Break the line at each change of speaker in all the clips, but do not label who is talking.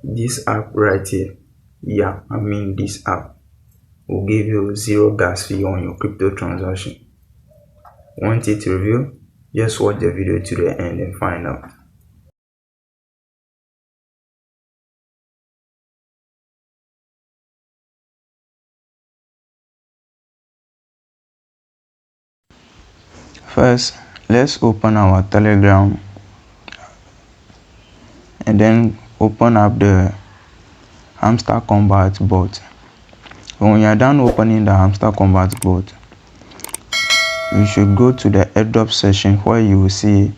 This app right here, this app will give you zero gas fee on your crypto transaction. Want it revealed? Just watch the video to the end and find out. First, let's open our Telegram and then open up the Hamster Kombat bot. When you are done opening the Hamster Kombat bot, you should go to the airdrop section where you will see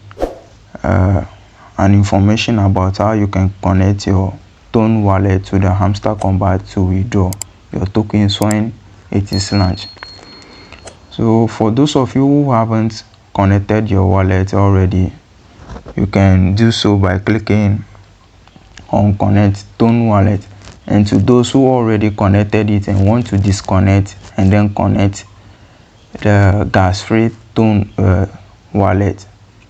an information about how you can connect your Tone wallet to the Hamster Kombat to withdraw your tokens when it is launched. So for those of you who haven't connected your wallet already, you can do so by clicking on connect Tone wallet. And to those who already connected it and want to disconnect and then connect the gas-free Tone wallet,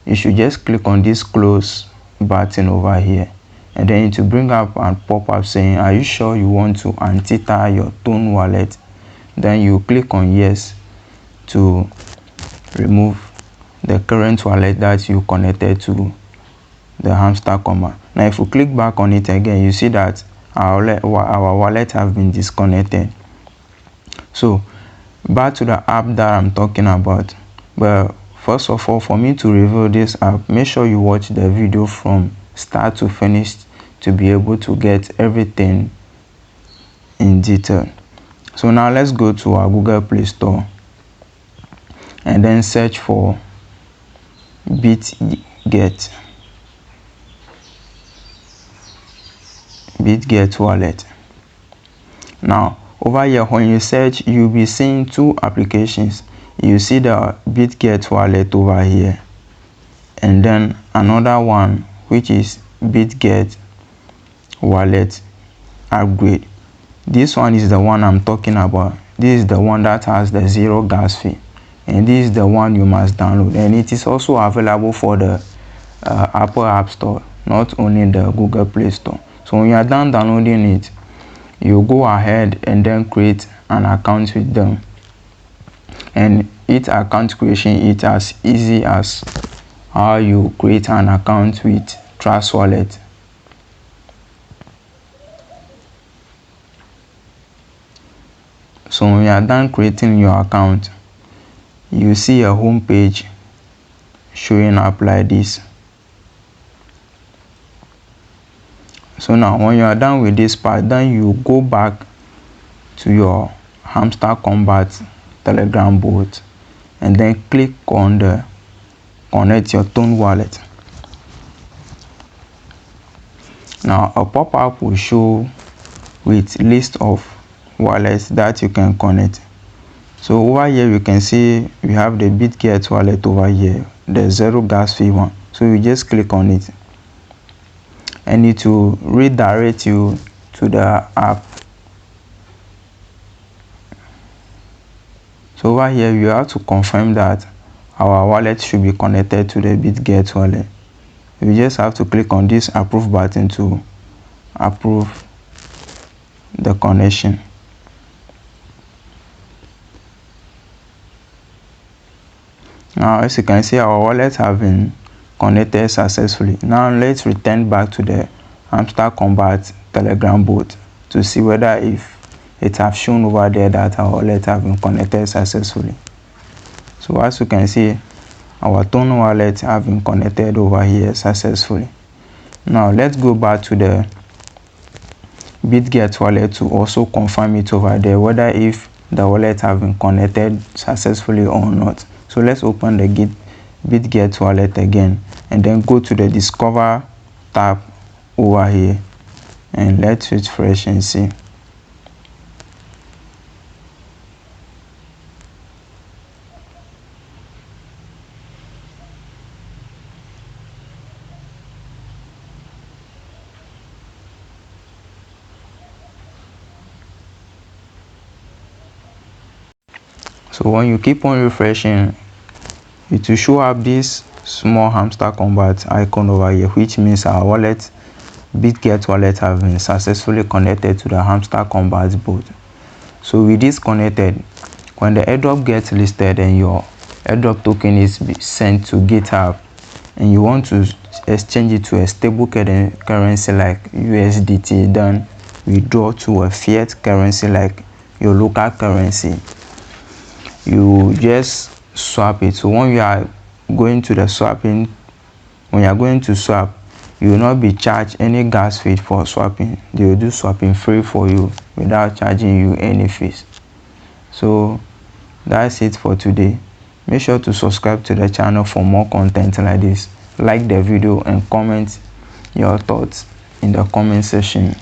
you should just click on this close button over here, and then it will bring up and pop up saying, are you sure you want to untether your Tone wallet? Then you click on yes to remove the current wallet that you connected to the Hamster Kombat. Now if you click back on it again, you see that our wallet have been disconnected. So back to the app that I'm talking about. But first of all, for me to reveal this app, make sure you watch the video from start to finish to be able to get everything in detail. So now let's go to our Google Play Store and then search for Bitget wallet. Now over here, when you search, you'll be seeing two applications. You see the Bitget wallet over here, and then another one which is Bitget wallet upgrade. This one is the one I'm talking about. This is the one that has the zero gas fee, and this is the one you must download, and it is also available for the Apple App Store, not only the Google Play Store. So when you are done downloading it, you go ahead and then create an account with them, and each account creation is as easy as how you create an account with Trust Wallet. So when you are done creating your account, you see a home page showing up like this. So now when you are done with this part, then you go back to your Hamster Kombat Telegram bot and then click on the connect your Tone wallet. Now a pop-up will show with list of wallets that you can connect. So over here you can see we have the Bitget wallet over here, the zero gas fee one. So you just click on it and it will redirect you to the app. So over here you have to confirm that our wallet should be connected to the Bitget wallet. You just have to click on this approve button to approve the connection. Now as you can see, our wallets have been connected successfully. Now let's return back to the Hamster Kombat Telegram bot to see whether if it have shown over there that our wallet have been connected successfully. So as you can see, our Tone wallet have been connected over here successfully. Now let's go back to the Bitget wallet to also confirm it over there whether if the wallet have been connected successfully or not. So let's open the Bitget wallet again and then go to the Discover tab over here and let's refresh and see. So when you keep on refreshing, it will show up this small Hamster Kombat icon over here, which means our wallet Bitget wallet have been successfully connected to the Hamster Kombat bot. So with this connected, when the airdrop gets listed and your airdrop token is sent to GitHub and you want to exchange it to a stable currency like USDT, then withdraw to a fiat currency like your local currency, you just swap it. So when you are going to swap, you will not be charged any gas fee for swapping. They will do swapping free for you without charging you any fees. So that's it for today. Make sure to subscribe to the channel for more content like this. Like the video and comment your thoughts in the comment section.